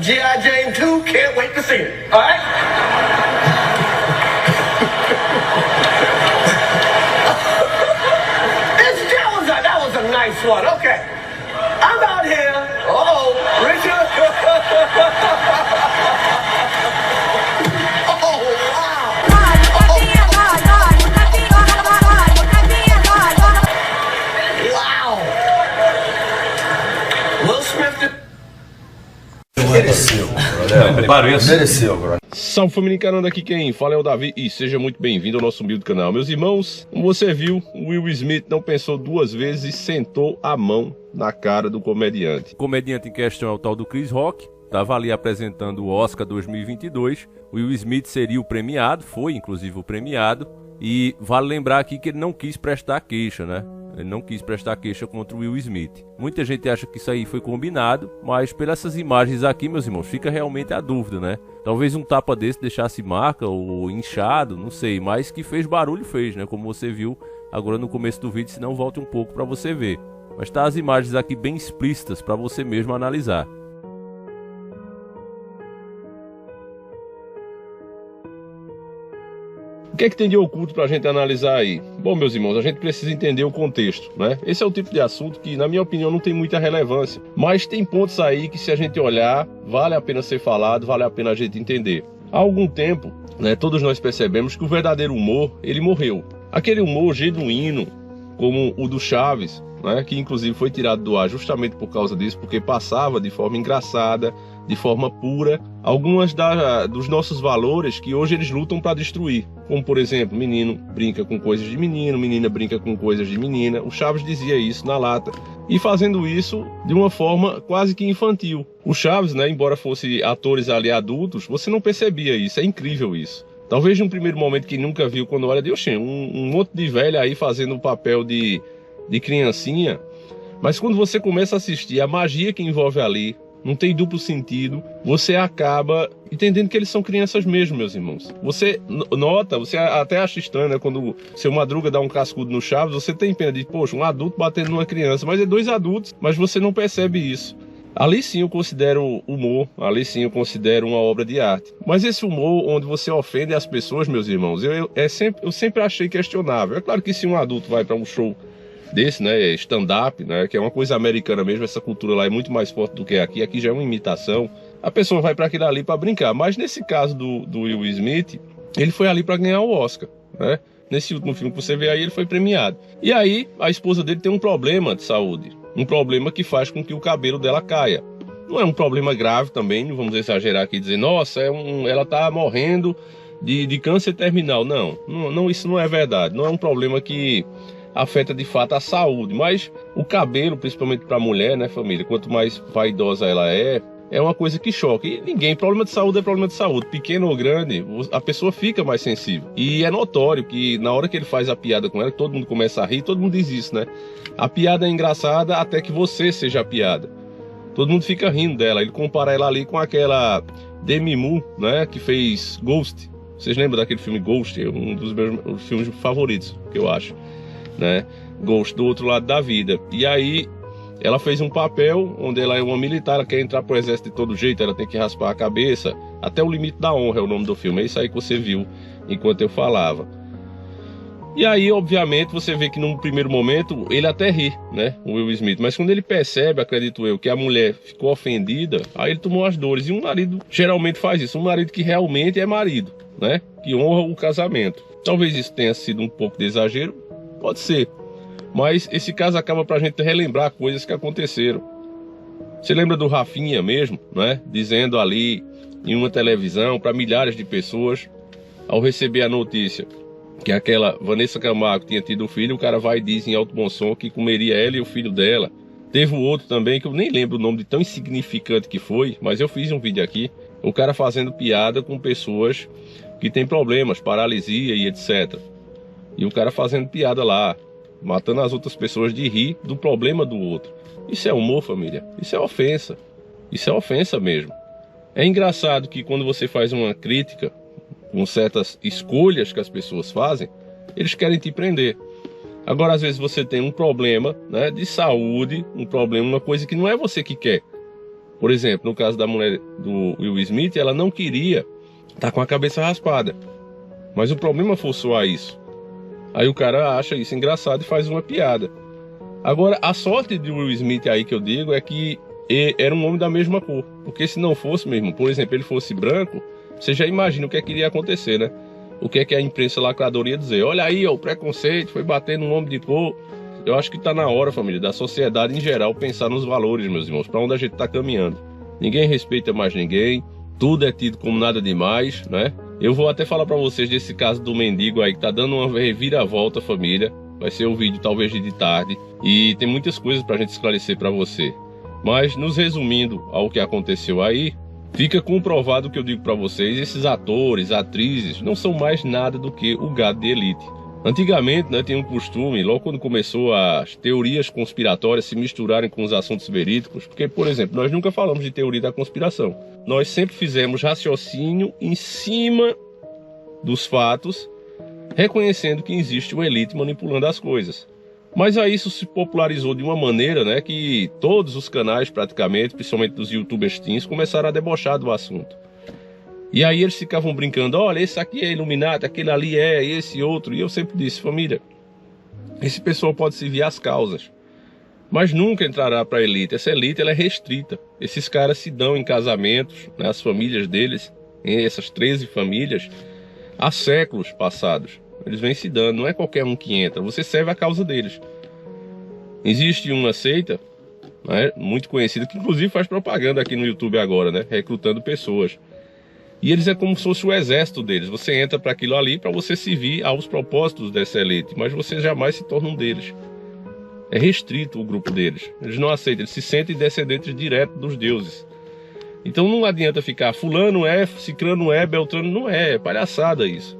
G.I. Jane 2, can't wait to see it. All right? That was a nice one. Okay. I'm out here. Uh-oh, Richard. Oh, wow. Wow. Will Smith. Mereceu, bro. Salve família, encarando aqui quem fala é o Davi e seja muito bem-vindo ao nosso humilde canal. Meus irmãos, como você viu, o Will Smith não pensou duas vezes e sentou a mão na cara do comediante. O comediante em questão é o tal do Chris Rock, estava ali apresentando o Oscar 2022. O Will Smith seria o premiado, foi inclusive o premiado, e vale lembrar aqui que ele não quis prestar queixa, né? Ele não quis prestar queixa contra o Will Smith. Muita gente acha que isso aí foi combinado, mas pelas imagens aqui, meus irmãos, fica realmente a dúvida, né? Talvez um tapa desse deixasse marca ou inchado, não sei, mas que fez barulho fez, né? Como você viu agora no começo do vídeo, se não volte um pouco para você ver. Mas tá as imagens aqui bem explícitas para você mesmo analisar. O que é que tem de oculto pra gente analisar aí? Bom, meus irmãos, a gente precisa entender o contexto, né? Esse é o tipo de assunto que, na minha opinião, não tem muita relevância. Mas tem pontos aí que, se a gente olhar, vale a pena ser falado, vale a pena a gente entender. Há algum tempo, né, todos nós percebemos que o verdadeiro humor, ele morreu. Aquele humor genuíno, como o do Chaves, né, que inclusive foi tirado do ar justamente por causa disso, porque passava de forma engraçada, de forma pura, algumas dos nossos valores que hoje eles lutam para destruir. Como, por exemplo, menino brinca com coisas de menino, menina brinca com coisas de menina. O Chaves dizia isso na lata. E fazendo isso de uma forma quase que infantil. O Chaves, né, embora fosse atores ali adultos, você não percebia isso. É incrível isso. Talvez de um primeiro momento que nunca viu, quando olha, Deus, um monte de velho aí fazendo o papel de criancinha. Mas quando você começa a assistir a magia que envolve ali, não tem duplo sentido, você acaba entendendo que eles são crianças mesmo, meus irmãos. Você nota, você até acha estranho, né, quando o seu Madruga dá um cascudo no Chaves, você tem pena de, poxa, um adulto batendo numa criança, mas é dois adultos, mas você não percebe isso. Ali sim eu considero humor, ali sim eu considero uma obra de arte. Mas esse humor onde você ofende as pessoas, meus irmãos, eu sempre achei questionável. É claro que se um adulto vai para um show desse, né, stand-up, né, que é uma coisa americana mesmo, essa cultura lá é muito mais forte do que aqui já é uma imitação, a pessoa vai para aquilo ali para brincar, mas nesse caso do Will Smith, ele foi ali para ganhar o Oscar, né, nesse último filme que você vê aí, ele foi premiado, e aí a esposa dele tem um problema de saúde, um problema que faz com que o cabelo dela caia, não é um problema grave também, não vamos exagerar aqui e dizer, nossa, ela tá morrendo de câncer terminal, não, isso não é verdade, não é um problema que afeta de fato a saúde, mas o cabelo, principalmente para a mulher, né, família, quanto mais vaidosa ela é uma coisa que choca. E problema de saúde é problema de saúde, pequeno ou grande, a pessoa fica mais sensível. E é notório que na hora que ele faz a piada com ela, todo mundo começa a rir, todo mundo diz isso, né? A piada é engraçada até que você seja a piada. Todo mundo fica rindo dela. Ele compara ela ali com aquela Demi Moore, né, que fez Ghost. Vocês lembram daquele filme Ghost? É um dos meus filmes favoritos, que eu acho, né? Ghost, do outro lado da vida. E aí ela fez um papel onde ela é uma militar, ela quer entrar pro exército de todo jeito, ela tem que raspar a cabeça, até o limite da honra é o nome do filme. É isso aí que você viu enquanto eu falava. E aí, obviamente, você vê que num primeiro momento ele até ri, né, o Will Smith, mas quando ele percebe, acredito eu, que a mulher ficou ofendida, aí ele tomou as dores. E um marido geralmente faz isso, um marido que realmente é marido, né, que honra o casamento. Talvez isso tenha sido um pouco de exagero, pode ser, mas esse caso acaba pra gente relembrar coisas que aconteceram. Você lembra do Rafinha mesmo, né, dizendo ali em uma televisão para milhares de pessoas, ao receber a notícia que aquela Vanessa Camargo tinha tido um filho, o cara vai e diz em alto bom som que comeria ela e o filho dela. Teve um outro também, que eu nem lembro o nome de tão insignificante que foi, mas eu fiz um vídeo aqui, o cara fazendo piada com pessoas que têm problemas, paralisia e etc. E o cara fazendo piada lá, matando as outras pessoas de rir do problema do outro. Isso é humor, família? Isso é ofensa. Isso é ofensa mesmo. É engraçado que quando você faz uma crítica com certas escolhas que as pessoas fazem, eles querem te prender. Agora, às vezes você tem um problema, né, de saúde, um problema, uma coisa que não é você que quer. Por exemplo, no caso da mulher do Will Smith, ela não queria estar com a cabeça raspada. Mas o problema forçou a isso. Aí o cara acha isso engraçado e faz uma piada. Agora, a sorte de Will Smith aí que eu digo é que era um homem da mesma cor. Porque se não fosse mesmo, por exemplo, ele fosse branco, você já imagina o que é que iria acontecer, né? O que é que a imprensa lacradora ia dizer? Olha aí, ó, o preconceito foi bater num homem de cor. Eu acho que está na hora, família, da sociedade em geral pensar nos valores, meus irmãos, para onde a gente está caminhando. Ninguém respeita mais ninguém, tudo é tido como nada demais, né? Eu vou até falar para vocês desse caso do mendigo aí que tá dando uma reviravolta, família. Vai ser o vídeo talvez de tarde e tem muitas coisas para a gente esclarecer para você. Mas nos resumindo ao que aconteceu aí, fica comprovado o que eu digo para vocês: esses atores, atrizes não são mais nada do que o gado de elite. Antigamente, né, tinha um costume, logo quando começou as teorias conspiratórias se misturarem com os assuntos verídicos, porque, por exemplo, nós nunca falamos de teoria da conspiração. Nós sempre fizemos raciocínio em cima dos fatos, reconhecendo que existe uma elite manipulando as coisas. Mas aí isso se popularizou de uma maneira, né, que todos os canais praticamente, principalmente dos youtubers teens, começaram a debochar do assunto. E aí eles ficavam brincando: olha, esse aqui é Illuminati, aquele ali é, esse outro. E eu sempre disse: família, esse pessoal pode servir às causas, mas nunca entrará para a elite. Essa elite ela é restrita. Esses caras se dão em casamentos, né, as famílias deles, essas 13 famílias, há séculos passados. Eles vêm se dando, não é qualquer um que entra, você serve a causa deles. Existe uma seita, né, muito conhecida, que inclusive faz propaganda aqui no YouTube agora, né, recrutando pessoas. E eles é como se fosse o exército deles. Você entra para aquilo ali para você servir aos propósitos dessa elite, mas você jamais se torna um deles. É restrito o grupo deles. Eles não aceitam, eles se sentem descendentes diretos dos deuses. Então não adianta ficar fulano é, ciclano é, beltrano não é. É palhaçada isso.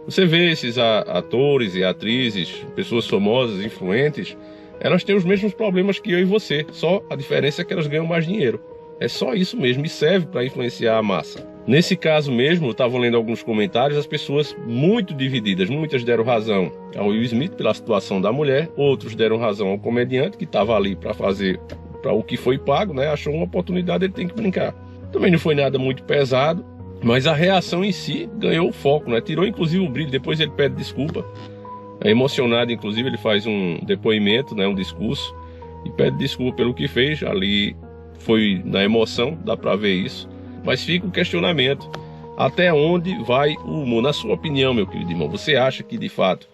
Você vê esses atores e atrizes, pessoas famosas, influentes, elas têm os mesmos problemas que eu e você. Só a diferença é que elas ganham mais dinheiro. É só isso mesmo, e serve para influenciar a massa. Nesse caso mesmo, eu estava lendo alguns comentários, as pessoas muito divididas. Muitas deram razão ao Will Smith pela situação da mulher, outros deram razão ao comediante que estava ali para fazer para o que foi pago, né? Achou uma oportunidade, ele tem que brincar. Também não foi nada muito pesado, mas a reação em si ganhou o foco, né? Tirou inclusive o brilho, depois ele pede desculpa. É emocionado, inclusive ele faz um depoimento, né? Um discurso, e pede desculpa pelo que fez ali. Foi na emoção, dá para ver isso. Mas fica o questionamento: até onde vai o humor? Na sua opinião, meu querido irmão, você acha que de fato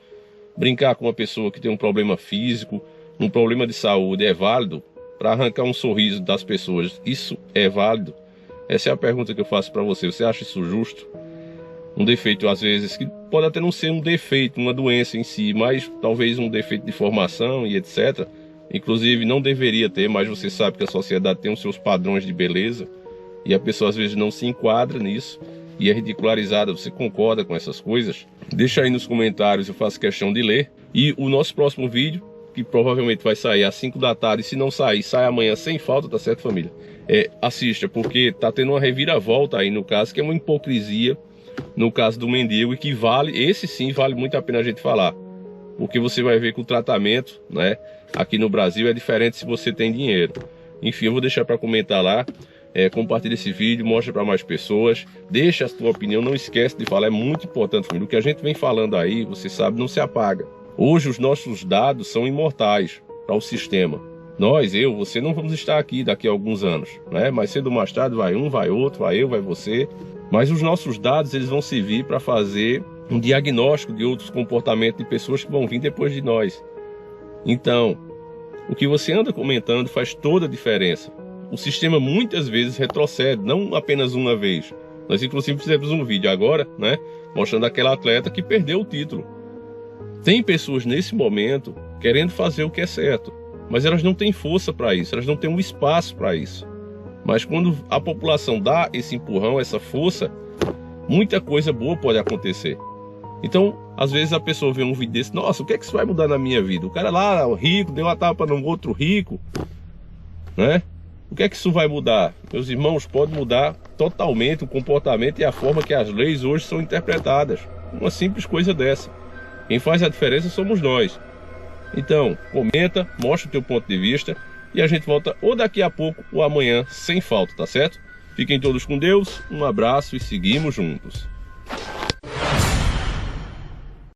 brincar com uma pessoa que tem um problema físico, um problema de saúde é válido para arrancar um sorriso das pessoas? Isso é válido? Essa é a pergunta que eu faço para você. Você acha isso justo? Um defeito às vezes que pode até não ser um defeito, uma doença em si, mas talvez um defeito de formação e etc. Inclusive não deveria ter, mas você sabe que a sociedade tem os seus padrões de beleza e a pessoa às vezes não se enquadra nisso e é ridicularizada. Você concorda com essas coisas? Deixa aí nos comentários, eu faço questão de ler. E o nosso próximo vídeo, que provavelmente vai sair às 5 da tarde, se não sair, sai amanhã sem falta, tá certo, família? Assista, porque tá tendo uma reviravolta aí no caso, que é uma hipocrisia no caso do mendigo, e que vale, esse sim vale muito a pena a gente falar. Porque você vai ver que o tratamento, né, aqui no Brasil é diferente se você tem dinheiro. Enfim, eu vou deixar para comentar lá. Compartilha esse vídeo, mostra para mais pessoas. Deixa a sua opinião, não esquece de falar, é muito importante, família. O que a gente vem falando aí, você sabe, não se apaga. Hoje os nossos dados são imortais para o sistema. Nós, você não vamos estar aqui daqui a alguns anos, né? Mais cedo ou mais tarde vai um, vai outro, vai eu, vai você. Mas os nossos dados, eles vão servir para fazer um diagnóstico de outros comportamentos de pessoas que vão vir depois de nós. Então, o que você anda comentando faz toda a diferença. O sistema muitas vezes retrocede, não apenas uma vez. Nós inclusive fizemos um vídeo agora, né, mostrando aquela atleta que perdeu o título. Tem pessoas nesse momento querendo fazer o que é certo, mas elas não têm força para isso, elas não têm um espaço para isso. Mas quando a população dá esse empurrão, essa força, muita coisa boa pode acontecer. Então, às vezes a pessoa vê um vídeo desse: nossa, o que é que isso vai mudar na minha vida? O cara lá, o rico, deu a tapa num outro rico, né? O que é que isso vai mudar? Meus irmãos, pode mudar totalmente o comportamento e a forma que as leis hoje são interpretadas. Uma simples coisa dessa. Quem faz a diferença somos nós. Então, comenta, mostra o teu ponto de vista. E a gente volta ou daqui a pouco ou amanhã, sem falta, tá certo? Fiquem todos com Deus, um abraço e seguimos juntos.